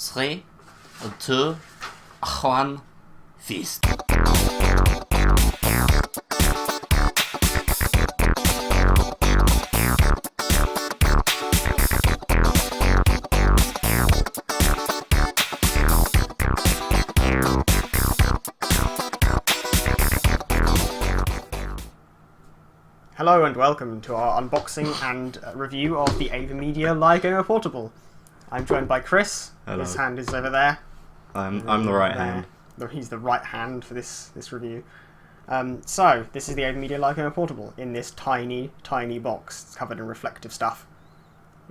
3, 2, 1, feast. Hello and welcome to our unboxing and review of the Avermedia Live Gamer Portable. I'm joined by Chris. Hello. His hand is over there. I'm the right hand. He's the right hand for this review. So this is the Avermedia Live Gamer Portable in this tiny box. It's covered in reflective stuff.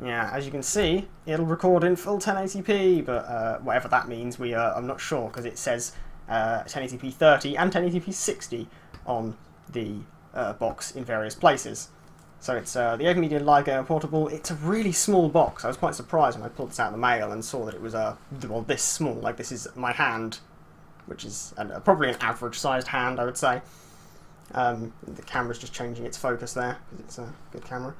Yeah, as you can see, it'll record in full 1080p, but whatever that means, I'm not sure because it says 1080p 30 and 1080p 60 on the box in various places. So it's the Avermedia Live Gamer Portable. It's a really small box. I was quite surprised when I pulled this out of the mail and saw that it was well, this small. Like, this is my hand, which is probably an average sized hand, I would say. The camera's just changing its focus there because it's a good camera.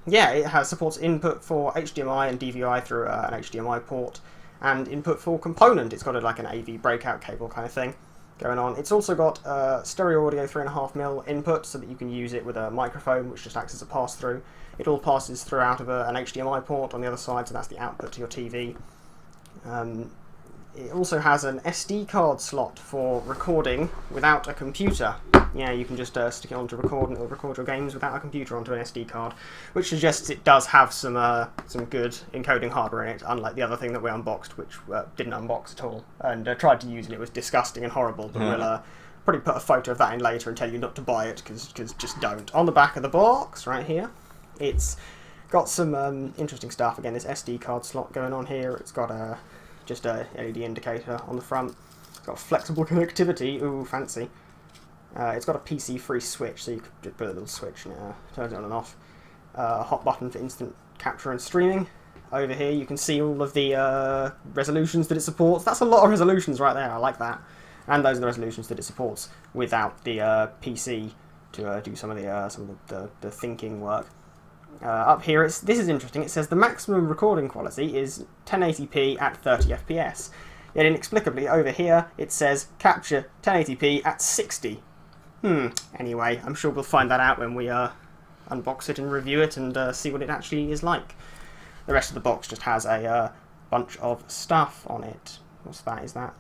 Yeah, it supports input for HDMI and DVI through an HDMI port, and input for component. It's got like an AV breakout cable kind of thing going on. It's also got stereo audio 3.5mm input so that you can use it with a microphone, which just acts as a pass-through. It all passes through out of an HDMI port on the other side, so that's the output to your TV. It also has an SD card slot for recording without a computer. Yeah, you can just stick it on to record, and it'll record your games without a computer onto an SD card, which suggests it does have some good encoding hardware in it, unlike the other thing that we unboxed, which didn't unbox at all, and tried to use, and it was disgusting and horrible, but we'll probably put a photo of that in later and tell you not to buy it, because just don't. On the back of the box, right here, it's got some interesting stuff. Again, this SD card slot going on here. It's got just a LED indicator on the front. It's got flexible connectivity. Ooh, fancy. It's got a PC-free switch, so you could just put a little switch and it turns it on and off. A hot button for instant capture and streaming. Over here you can see all of the resolutions that it supports. That's a lot of resolutions right there, I like that. And those are the resolutions that it supports without the PC to do some of the thinking work. Up here, this is interesting. It says the maximum recording quality is 1080p at 30 FPS. Yet inexplicably, over here, it says capture 1080p at 60. Anyway, I'm sure we'll find that out when we unbox it and review it and see what it actually is like. The rest of the box just has a bunch of stuff on it. What's that? Is that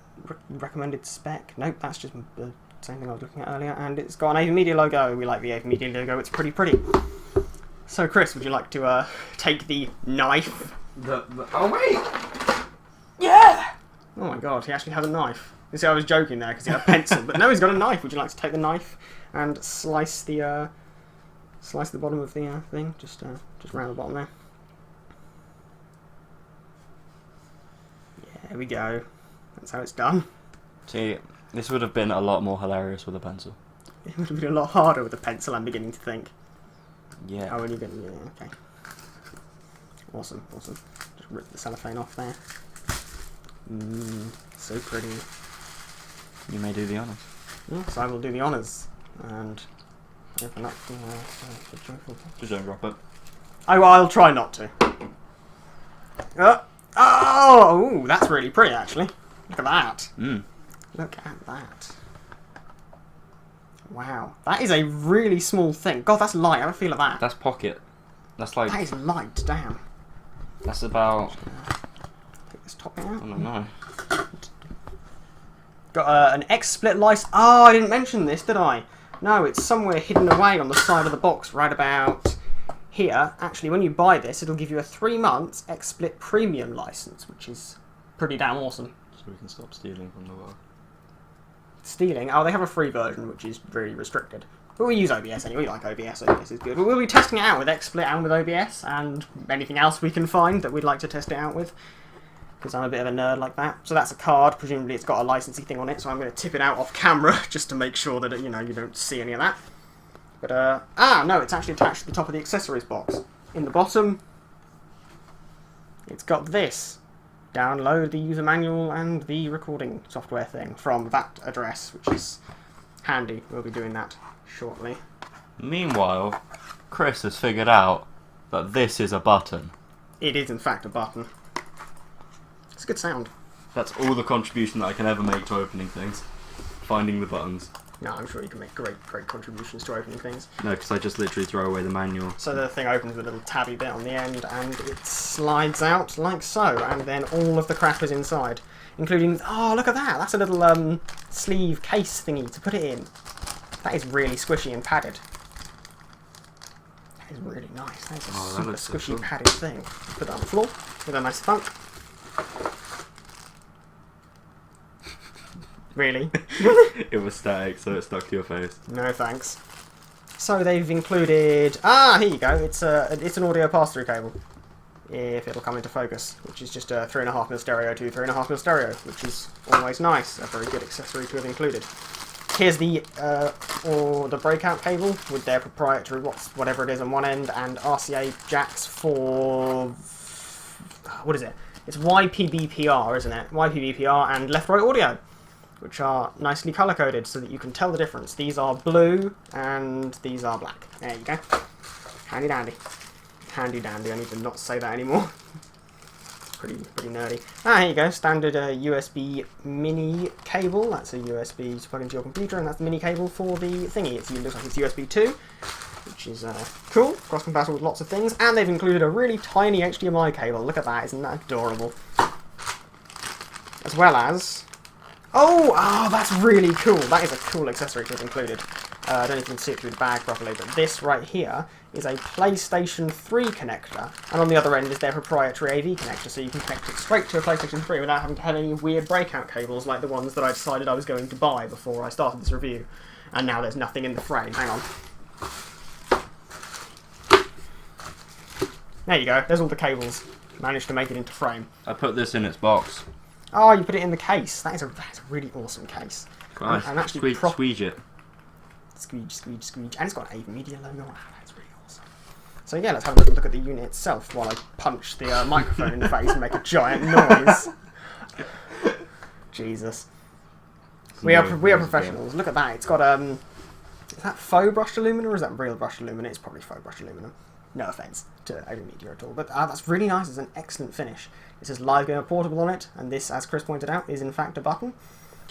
recommended spec? Nope, that's just the same thing I was looking at earlier. And it's got an Avermedia logo. We like the Avermedia logo. It's pretty. So, Chris, would you like to take the knife? Oh, wait! Yeah! Oh my god, he actually had a knife. You see, I was joking there because he had a pencil, but no, he's got a knife. Would you like to take the knife and slice the bottom of the thing, just round the bottom there? Yeah, there we go. That's how it's done. See, this would have been a lot more hilarious with a pencil. It would have been a lot harder with a pencil, I'm beginning to think. Yeah. Oh, and you're getting, yeah, okay. Awesome. Just rip the cellophane off there. So pretty. You may do the honours. Yes, I will do the honours. And open up the joyful. Just don't drop it. I'll try not to. Oh, that's really pretty, actually. Look at that. Look at that. Wow. That is a really small thing. God, that's light. I have a feel of that. That's pocket. That's like... That is light, damn. That's about... Take this top out. I don't know. Got an X-split license. Oh, I didn't mention this, did I? No, it's somewhere hidden away on the side of the box, right about here. Actually, when you buy this, it'll give you a 3 months X-split premium license, which is pretty damn awesome. So we can stop stealing from the world. Stealing? Oh, they have a free version, which is very restricted. But we use OBS anyway. We like OBS. OBS is good. But we'll be testing it out with XSplit and with OBS, and anything else we can find that we'd like to test it out with. Because I'm a bit of a nerd like that. So that's a card. Presumably it's got a licensing thing on it, so I'm going to tip it out off camera just to make sure that, you don't see any of that. But, no, it's actually attached to the top of the accessories box. In the bottom, it's got this. Download the user manual and the recording software thing from that address, which is handy. We'll be doing that shortly. Meanwhile, Chris has figured out that this is a button. It is, in fact, a button. Let's good sound. That's all the contribution that I can ever make to opening things. Finding the buttons. No, I'm sure you can make great contributions to opening things. No, because I just literally throw away the manual. So the thing opens with a little tabby bit on the end, and it slides out like so, and then all of the crap is inside, including, oh, look at that! That's a little sleeve case thingy to put it in. That is really squishy and padded. That is really nice. That is a super squishy, cool, padded thing. Put that on the floor with a nice thunk. Really? It was static, so it stuck to your face. No thanks. So they've included... Ah, here you go. It's an audio pass-through cable. If it'll come into focus, which is just a 3.5mm stereo to 3.5mm stereo, which is always nice. A very good accessory to have included. Here's the breakout cable with their proprietary whatever it is on one end, and RCA jacks for... What is it? It's YPBPR, isn't it? YPBPR and left-right audio, which are nicely colour-coded so that you can tell the difference. These are blue and these are black. There you go. Handy dandy. Handy dandy, I need to not say that anymore. Pretty nerdy. Ah, here you go, standard USB mini cable. That's a USB to plug into your computer, and that's the mini cable for the thingy. It looks like it's USB 2, which is cool, cross-compatible with lots of things, and they've included a really tiny HDMI cable. Look at that, isn't that adorable? As well as... Oh, that's really cool. That is a cool accessory to have included. I don't know if you can see it through the bag properly, but this right here is a PlayStation 3 connector, and on the other end is their proprietary AV connector, so you can connect it straight to a PlayStation 3 without having to have any weird breakout cables like the ones that I decided I was going to buy before I started this review. And now there's nothing in the frame. Hang on. There you go. There's all the cables. Managed to make it into frame. I put this in its box. Oh, you put it in the case. That's a really awesome case. Nice. And actually squeeze it. Squeege. And it's got an Avermedia logo on it. That's really awesome. So yeah, let's have a little look at the unit itself while I punch the microphone in the face and make a giant noise. Jesus. We are professionals. Look at that. It's got is that faux brushed aluminum or is that real brushed aluminum? It's probably faux brushed aluminum. No offence to Avermedia at all, but that's really nice. It's an excellent finish. It says Live Gamer Portable on it, and this, as Chris pointed out, is in fact a button.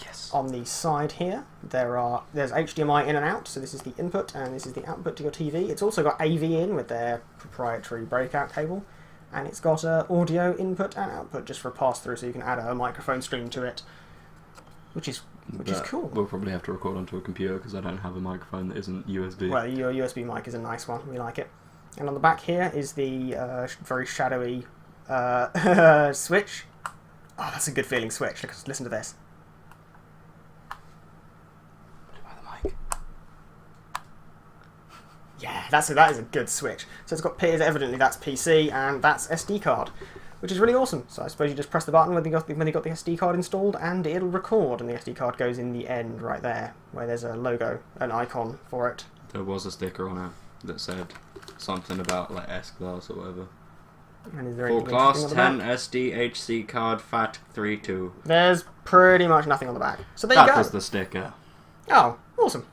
Yes. On the side here, there's HDMI in and out, so this is the input and this is the output to your TV. It's also got AV in with their proprietary breakout cable, and it's got audio input and output just for a pass-through, so you can add a microphone stream to it, which is cool. We'll probably have to record onto a computer because I don't have a microphone that isn't USB. Well, your USB mic is a nice one. We like it. And on the back here is the very shadowy switch. Oh, that's a good feeling switch. Listen to this. Yeah, that is a good switch. So it's got evidently that's PC and that's SD card, which is really awesome. So I suppose you just press the button when you got the SD card installed, and it'll record. And the SD card goes in the end right there, where there's a logo, an icon for it. There was a sticker on it that said something about like S-Class or whatever. And is there For Class 10 SDHC card FAT32. There's pretty much nothing on the back. So there you go. That was the sticker. Oh, awesome.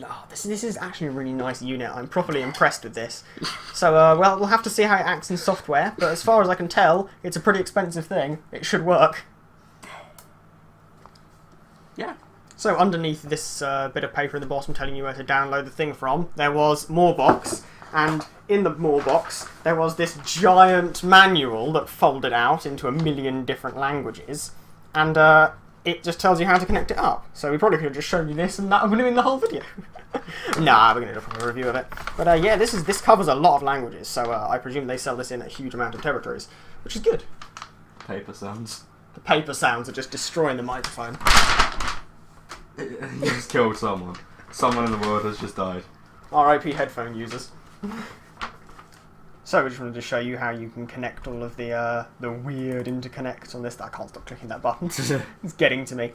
Oh, this is actually a really nice unit. I'm properly impressed with this. So, well, we'll have to see how it acts in software, but as far as I can tell, it's a pretty expensive thing. It should work. Yeah. So underneath this bit of paper in the bottom telling you where to download the thing from, there was more box, and in the more box there was this giant manual that folded out into a million different languages, and it just tells you how to connect it up. So we probably could have just shown you this and that would have been the whole video. Nah, we're going to do a proper review of it. But yeah, this covers a lot of languages, so I presume they sell this in a huge amount of territories, which is good. Paper sounds. The paper sounds are just destroying the microphone. You just killed someone. Someone in the world has just died. RIP headphone users. So we just wanted to show you how you can connect all of the weird interconnects on this. I can't stop clicking that button. It's getting to me.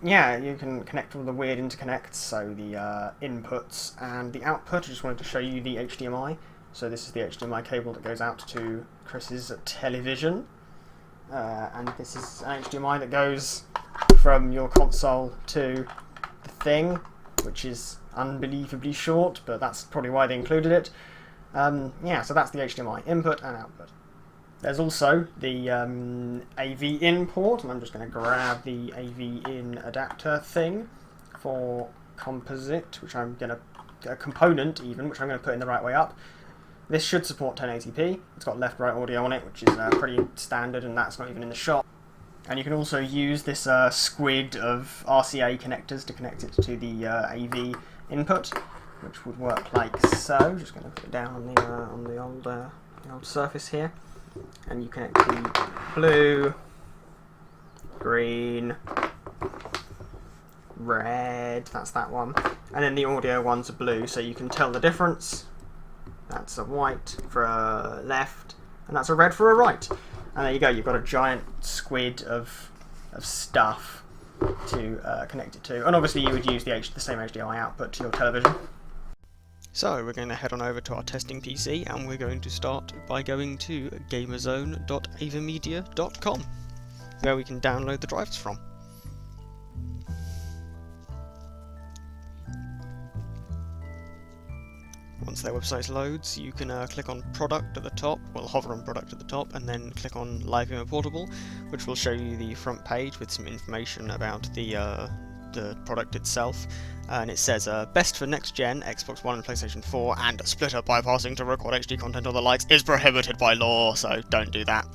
Yeah, you can connect all the weird interconnects, so the inputs and the output. I just wanted to show you the HDMI. So this is the HDMI cable that goes out to Chris's television. And this is an HDMI that goes from your console to the thing, which is unbelievably short, but that's probably why they included it. Yeah, so that's the HDMI, input and output. There's also the AV in port, and I'm just going to grab the AV in adapter thing for composite, which I'm going to, a component even, which I'm going to put in the right way up. This should support 1080p. It's got left-right audio on it, which is pretty standard, and that's not even in the shop. And you can also use this squid of RCA connectors to connect it to the AV input, which would work like so. Just going to put it down on the old surface here, and you connect the blue, green, red. That's that one, and then the audio ones are blue, so you can tell the difference. That's a white for a left, and that's a red for a right. And there you go, you've got a giant squid of stuff to connect it to. And obviously you would use the same HDMI output to your television. So we're going to head on over to our testing PC, and we're going to start by going to gamerzone.avermedia.com, where we can download the drivers from. Once their website loads, you can click on Product at the top, well, hover on Product at the top, and then click on Live Gamer Portable, which will show you the front page with some information about the product itself. And it says, best for next-gen, Xbox One and PlayStation 4, and splitter bypassing to record HD content or the likes is prohibited by law, so don't do that.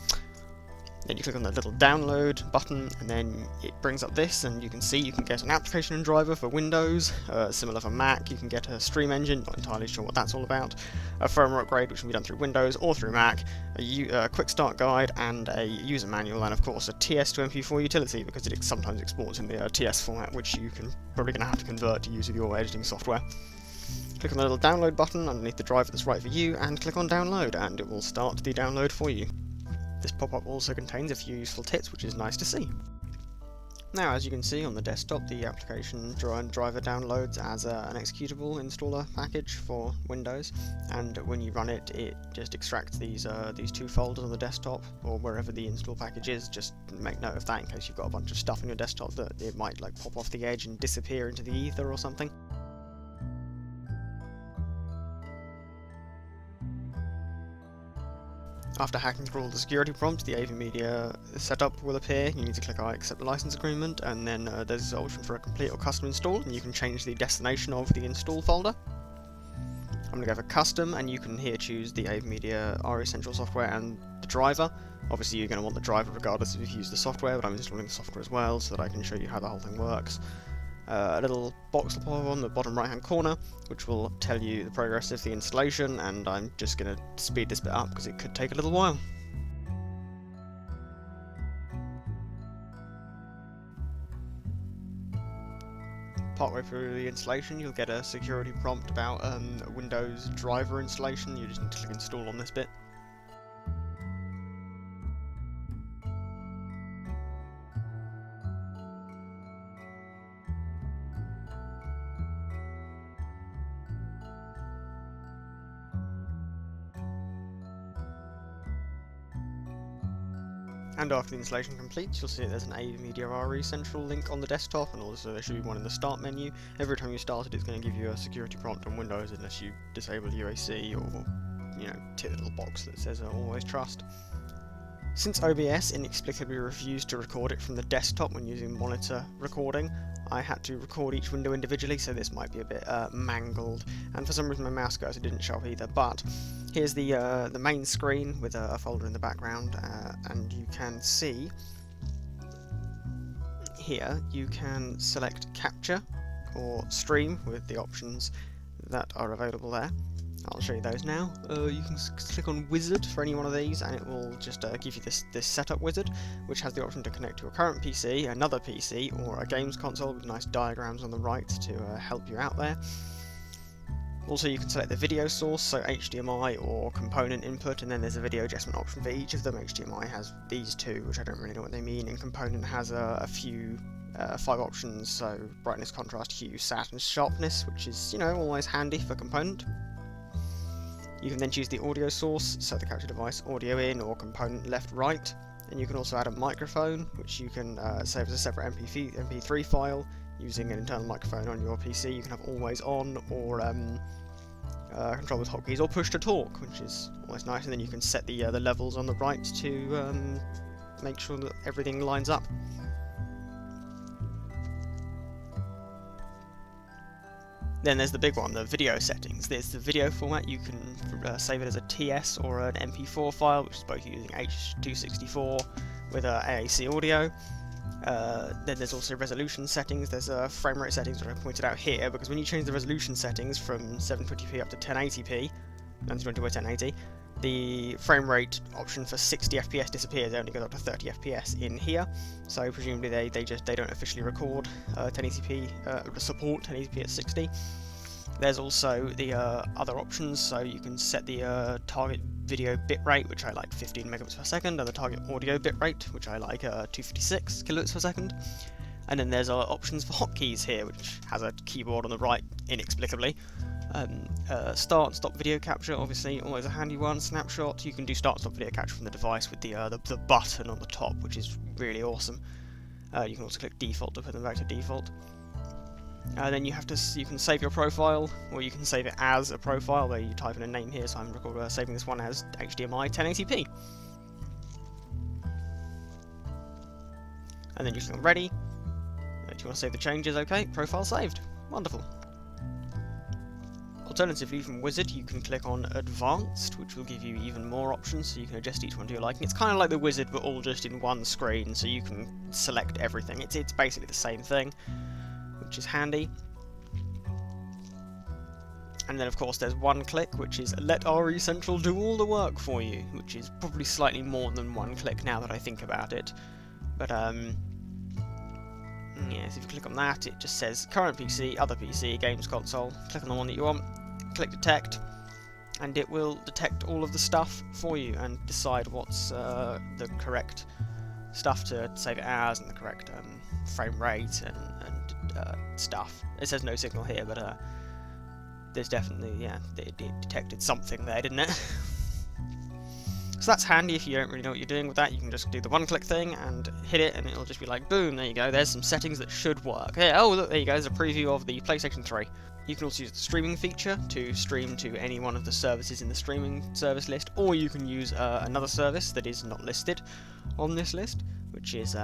Then you click on the little download button, and then it brings up this, and you can see you can get an application and driver for Windows, similar for Mac. You can get a Stream Engine, not entirely sure what that's all about, a firmware upgrade which can be done through Windows or through Mac, a quick start guide, and a user manual, and of course a TS to MP4 utility, because it sometimes exports in the TS format, which you can probably going to have to convert to use with your editing software. Click on the little download button underneath the driver that's right for you, and click on download, and it will start the download for you. This pop-up also contains a few useful tips, which is nice to see. Now, as you can see on the desktop, the application driver downloads as an executable installer package for Windows, and when you run it, it just extracts these two folders on the desktop, or wherever the install package is. Just make note of that in case you've got a bunch of stuff on your desktop that it might like pop off the edge and disappear into the ether or something. After hacking through all the security prompts, the Avermedia setup will appear. You need to click I accept the license agreement, and then there's an option for a complete or custom install, and you can change the destination of the install folder. I'm going to go for custom, and you can here choose the Avermedia RE Central software and the driver. Obviously you're going to want the driver regardless if you've used the software, but I'm installing the software as well so that I can show you how the whole thing works. A little box will pop up on the bottom right hand corner which will tell you the progress of the installation, and I'm just going to speed this bit up because it could take a little while. Partway through the installation you'll get a security prompt about a Windows driver installation. You just need to click install on this bit. And after the installation completes, you'll see that there's an Avermedia RE Central link on the desktop, and also there should be one in the Start menu. Every time you start it, it's going to give you a security prompt on Windows unless you disable UAC or, tick the little box that says Always Trust. Since OBS inexplicably refused to record it from the desktop when using monitor recording, I had to record each window individually, so this might be a bit mangled, and for some reason my mouse cursor didn't show up either. But here's the main screen with a folder in the background, and you can see here you can select capture or stream with the options that are available there. I'll show you those now. You can click on wizard for any one of these, and it will just give you this setup wizard, which has the option to connect to a current PC, another PC, or a games console with nice diagrams on the right to help you out there. Also, you can select the video source, so HDMI or component input, and then there's a video adjustment option for each of them. HDMI has these two, which I don't really know what they mean, and component has a few 5 options, so brightness, contrast, hue, sat, and sharpness, which is, always handy for component. You can then choose the audio source, so the capture device audio in or component left, right, and you can also add a microphone, which you can save as a separate MP3 file using an internal microphone on your PC. You can have always on or control with hotkeys, or push to talk, which is always nice, and then you can set the levels on the right to make sure that everything lines up. Then there's the big one, the video settings. There's the video format. You can save it as a TS or an MP4 file, which is both using H.264 with AAC audio. Then there's also resolution settings. There's frame rate settings, which I pointed out here, because when you change the resolution settings from 720p up to 1080p, 920 by 1080, the frame rate option for 60 FPS disappears. It only goes up to 30 FPS in here. So presumably they don't officially record 1080p, support 1080p at 60. There's also the other options, so you can set the target video bitrate, which I like 15 megabits per second, and the target audio bitrate, which I like 256 kilobits per second. And then there's options for hotkeys here, which has a keyboard on the right, inexplicably. Start and stop video capture, obviously, always a handy one. Snapshot, you can do start and stop video capture from the device with the button on the top, which is really awesome. You can also click default to put them back to default. Then you can save your profile, or you can save it as a profile, where you type in a name here, so I'm saving this one as HDMI 1080p. And then you click on ready. If you want to save the changes, okay, profile saved. Wonderful. Alternatively, from Wizard, you can click on Advanced, which will give you even more options, so you can adjust each one to your liking. It's kind of like the Wizard, but all just in one screen, so you can select everything. It's basically the same thing, which is handy. And then, of course, there's one click, which is Let RE Central do all the work for you, which is probably slightly more than one click now that I think about it. But, yeah, so if you click on that, it just says current PC, other PC, games console. Click on the one that you want, click detect, and it will detect all of the stuff for you and decide what's the correct stuff to save it as, and the correct frame rate and stuff. It says no signal here, but there's definitely, yeah, it detected something there, didn't it? So that's handy if you don't really know what you're doing with that. You can just do the one-click thing and hit it, and it'll just be like, boom, there you go, there's some settings that should work. Yeah, oh, look, there you go, there's a preview of the PlayStation 3. You can also use the streaming feature to stream to any one of the services in the streaming service list, or you can use another service that is not listed on this list, which is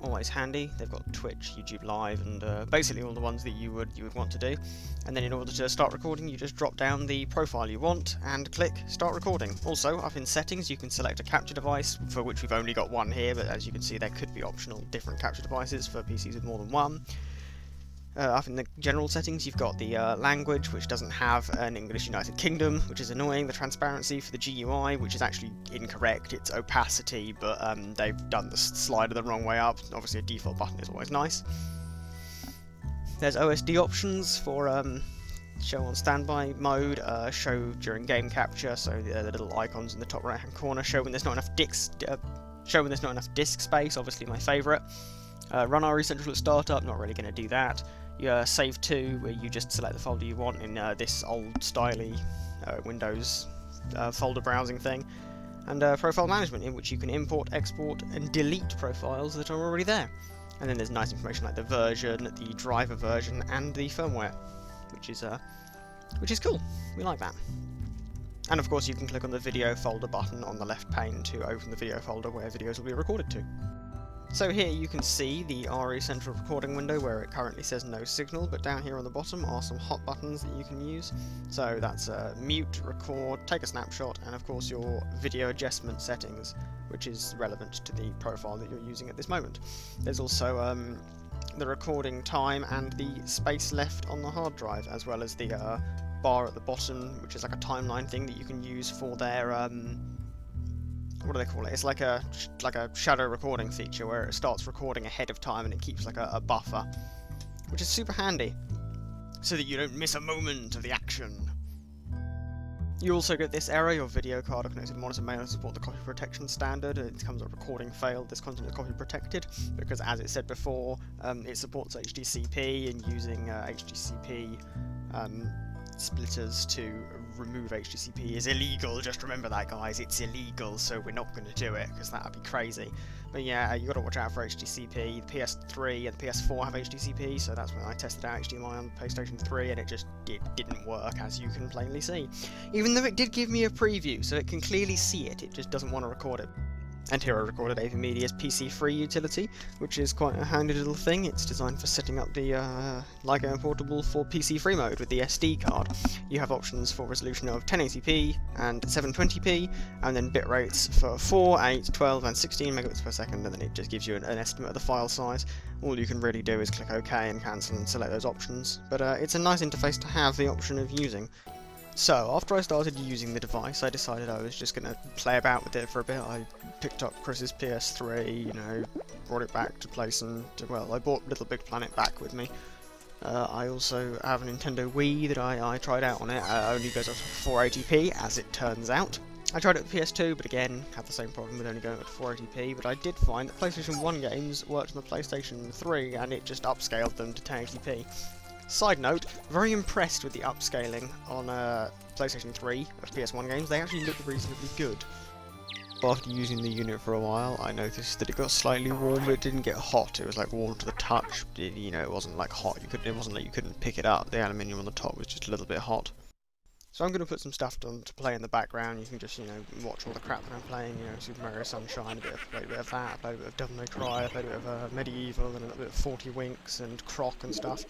always handy. They've got Twitch, YouTube Live, and basically all the ones that you would want to do. And then in order to start recording, you just drop down the profile you want and click Start Recording. Also, up in Settings, you can select a capture device, for which we've only got one here, but as you can see, there could be optional different capture devices for PCs with more than one. Up in the general settings, you've got the language, which doesn't have an English United Kingdom, which is annoying. The transparency for the GUI, which is actually incorrect. It's opacity, but they've done the slider the wrong way up. Obviously, a default button is always nice. There's OSD options for show on standby mode, show during game capture, so the little icons in the top right-hand corner show when there's not enough disk space. Obviously, my favourite. Run RE Central at startup, not really going to do that. Save to, where you just select the folder you want in this old styly Windows folder browsing thing. And profile management, in which you can import, export, and delete profiles that are already there. And then there's nice information like the version, the driver version, and the firmware, which is cool. We like that. And of course, you can click on the video folder button on the left pane to open the video folder where videos will be recorded to. So here you can see the RE Central recording window where it currently says no signal, but down here on the bottom are some hot buttons that you can use. So that's mute, record, take a snapshot, and of course your video adjustment settings, which is relevant to the profile that you're using at this moment. There's also the recording time and the space left on the hard drive, as well as the bar at the bottom, which is like a timeline thing that you can use for their what do they call it? It's like a shadow recording feature where it starts recording ahead of time and it keeps like a buffer, which is super handy, so that you don't miss a moment of the action. You also get this error: your video card or connected monitor may not support the copy protection standard. It comes up recording failed. This content is copy protected because, as it said before, it supports HDCP, and using HDCP splitters to remove HDCP is illegal. Just remember that, guys. It's illegal, so we're not going to do it, because that would be crazy. But yeah, you got to watch out for HDCP. The PS3 and the PS4 have HDCP, so that's when I tested out HDMI on the PlayStation 3, and it didn't work, as you can plainly see. Even though it did give me a preview, so it can clearly see it, it just doesn't want to record it. And here I recorded Avermedia's PC Free utility, which is quite a handy little thing. It's designed for setting up the Live Gamer Portable for PC Free mode with the SD card. You have options for resolution of 1080p and 720p, and then bit rates for 4, 8, 12 and 16 megabits per second, and then it just gives you an estimate of the file size. All you can really do is click OK and cancel and select those options, but it's a nice interface to have the option of using. So, after I started using the device, I decided I was just going to play about with it for a bit. I picked up Chris's PS3, you know, brought it back to play some... Well, I brought Little Big Planet back with me. I also have a Nintendo Wii that I tried out on it. Only goes up to 480p, as it turns out. I tried it with PS2, but again, had the same problem with only going up to 480p, but I did find that PlayStation 1 games worked on the PlayStation 3, and it just upscaled them to 1080p. Side note, very impressed with the upscaling on PlayStation 3 of PS1 games. They actually look reasonably good. After using the unit for a while, I noticed that it got slightly warm, but it didn't get hot. It was like warm to the touch. You know, it wasn't like hot. It wasn't like you couldn't pick it up. The aluminium on the top was just a little bit hot. So I'm going to put some stuff on to play in the background. You can just, you know, watch all the crap that I'm playing. You know, Super Mario Sunshine, played a bit of that, I played a bit of Devil May Cry, I played a bit of Medieval, and a little bit of 40 Winks and Croc and stuff.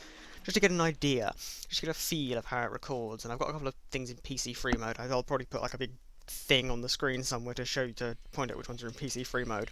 Just to get an idea, just to get a feel of how it records. And I've got a couple of things in PC Free mode. I'll probably put like a big thing on the screen somewhere to show you, to point out which ones are in PC Free mode.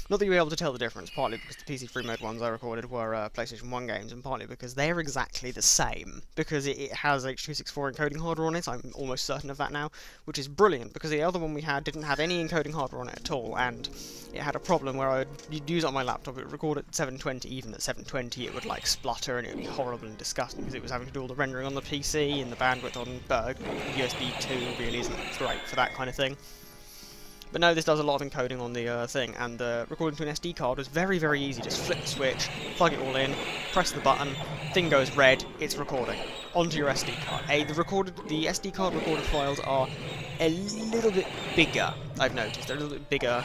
Not that you'll be able to tell the difference, partly because the PC Free mode ones I recorded were PlayStation 1 games, and partly because they're exactly the same. Because it has H.264 encoding hardware on it, I'm almost certain of that now, which is brilliant, because the other one we had didn't have any encoding hardware on it at all, and it had a problem where you'd use it on my laptop, it would record at 720, even at 720 it would like splutter, and it would be horrible and disgusting, because it was having to do all the rendering on the PC, and the bandwidth on USB 2 really isn't great for that kind of thing. But no, this does a lot of encoding on the thing, and recording to an SD card was very, very easy. Just flip the switch, plug it all in, press the button, thing goes red, it's recording. Onto your SD card. The SD card recorded files are a little bit bigger, I've noticed. They're a little bit bigger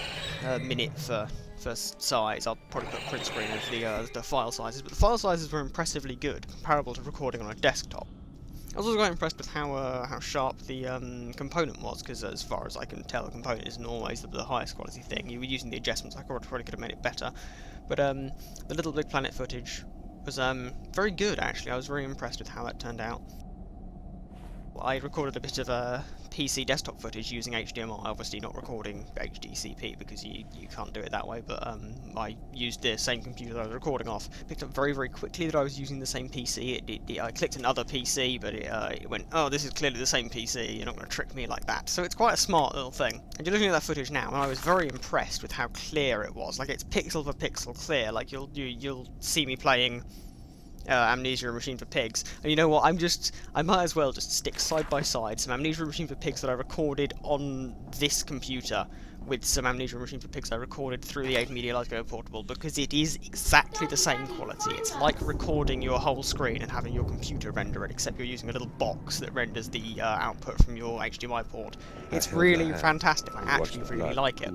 minute for size. I'll probably put a print screen of the file sizes, but the file sizes were impressively good, comparable to recording on a desktop. I was also quite impressed with how sharp the component was, because as far as I can tell, a component isn't always the highest quality thing. You were using the adjustments, I probably could have made it better. But the Little Big Planet footage was very good, actually. I was very impressed with how that turned out. I recorded a bit of PC desktop footage using HDMI, obviously not recording HDCP because you can't do it that way, but I used the same computer that I was recording off. Picked up very, very quickly that I was using the same PC. I clicked another PC, but it went, oh, this is clearly the same PC, you're not going to trick me like that. So it's quite a smart little thing. And you're looking at that footage now, and I was very impressed with how clear it was. Like, it's pixel for pixel clear. Like, you'll see me playing Amnesia Machine for Pigs, and you know what, I might as well just stick side by side some Amnesia Machine for Pigs that I recorded on this computer with some Amnesia Machine for Pigs I recorded through the Avermedia Live Gamer Portable, because it is exactly the same quality. It's like recording your whole screen and having your computer render it, except you're using a little box that renders the output from your HDMI port. It's really fantastic, I actually really like it.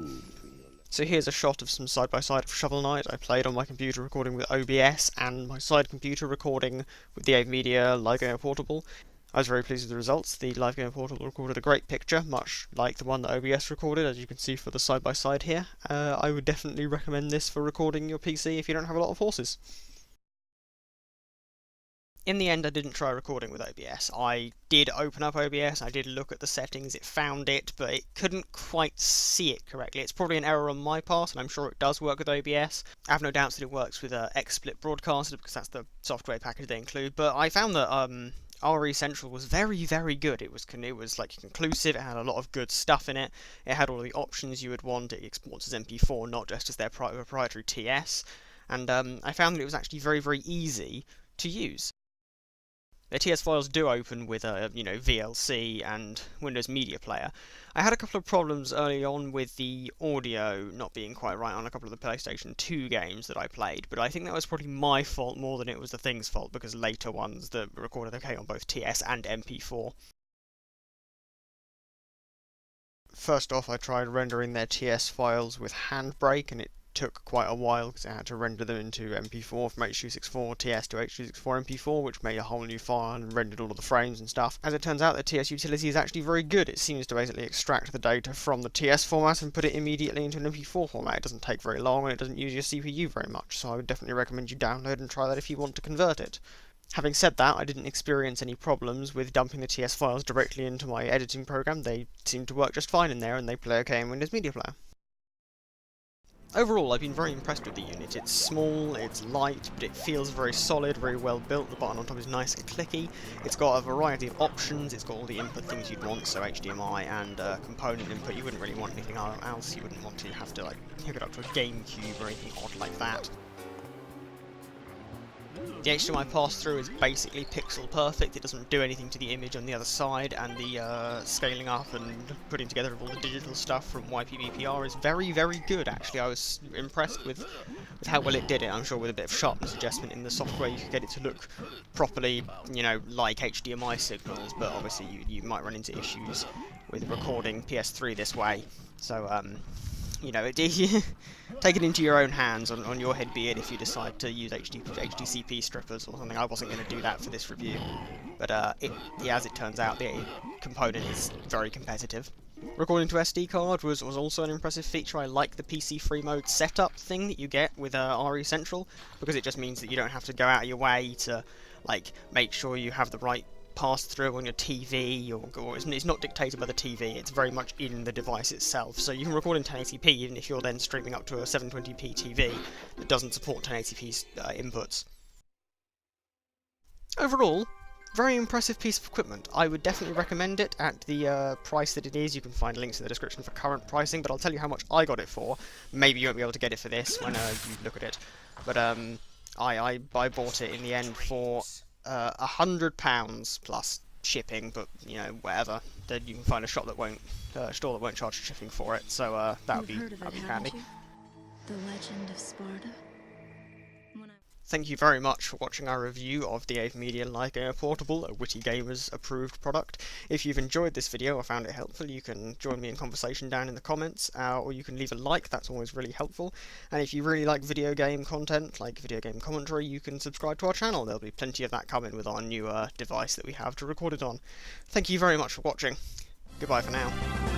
So here's a shot of some side-by-side of Shovel Knight. I played on my computer recording with OBS and my side computer recording with the Avermedia Live Gamer Portable. I was very pleased with the results. The Live Gamer Portable recorded a great picture, much like the one that OBS recorded, as you can see for the side-by-side here. I would definitely recommend this for recording your PC if you don't have a lot of horses. In the end, I didn't try recording with OBS. I did open up OBS, I did look at the settings, it found it, but it couldn't quite see it correctly. It's probably an error on my part, and I'm sure it does work with OBS. I have no doubts that it works with XSplit Broadcaster, because that's the software package they include, but I found that RE Central was very, very good. It was like conclusive, it had a lot of good stuff in it, it had all the options you would want, it exports as MP4, not just as their proprietary TS, and I found that it was actually very, very easy to use. The TS files do open with VLC and Windows Media Player. I had a couple of problems early on with the audio not being quite right on a couple of the PlayStation 2 games that I played, but I think that was probably my fault more than it was the thing's fault, because later ones that recorded okay on both TS and MP4. First off, I tried rendering their TS files with Handbrake, and it took quite a while because I had to render them into MP4 from H.264 TS to H.264 MP4, which made a whole new file and rendered all of the frames and stuff. As it turns out, the TS utility is actually very good. It seems to basically extract the data from the TS format and put it immediately into an MP4 format. It doesn't take very long and it doesn't use your CPU very much, so I would definitely recommend you download and try that if you want to convert it. Having said that, I didn't experience any problems with dumping the TS files directly into my editing program. They seem to work just fine in there and they play okay in Windows Media Player. Overall, I've been very impressed with the unit. It's small, it's light, but it feels very solid, very well built. The button on top is nice and clicky. It's got a variety of options. It's got all the input things you'd want, so HDMI and component input. You wouldn't really want anything else. You wouldn't want to have to hook it up to a GameCube or anything odd like that. The HDMI pass-through is basically pixel perfect. It doesn't do anything to the image on the other side, and the scaling up and putting together of all the digital stuff from YPBPR is very, very good. Actually, I was impressed with how well it did it. I'm sure with a bit of sharpness adjustment in the software, you could get it to look properly, you know, like HDMI signals. But obviously, you might run into issues with recording PS3 this way. So, you know, take it into your own hands on your head, be it if you decide to use HDCP strippers or something. I wasn't going to do that for this review, but as it turns out, the component is very competitive. Recording to SD card was also an impressive feature. I like the PC free mode setup thing that you get with RE Central, because it just means that you don't have to go out of your way to make sure you have the right pass through on your TV, or it's not dictated by the TV, it's very much in the device itself. So you can record in 1080p even if you're then streaming up to a 720p TV that doesn't support 1080p inputs. Overall, very impressive piece of equipment. I would definitely recommend it at the price that it is. You can find links in the description for current pricing, but I'll tell you how much I got it for. Maybe you won't be able to get it for this when you look at it. But I bought it in the end for £100 plus shipping, but you know, whatever. Then you can find a shop that won't store that won't charge shipping for it. So that'd be handy. The Legend of Sparta. Thank you very much for watching our review of the Avermedia Live Gamer Portable, a Witty Gamers approved product. If you've enjoyed this video or found it helpful, you can join me in conversation down in the comments, or you can leave a like. That's always really helpful. And if you really like video game content, like video game commentary, you can subscribe to our channel. There'll be plenty of that coming with our new device that we have to record it on. Thank you very much for watching. Goodbye for now.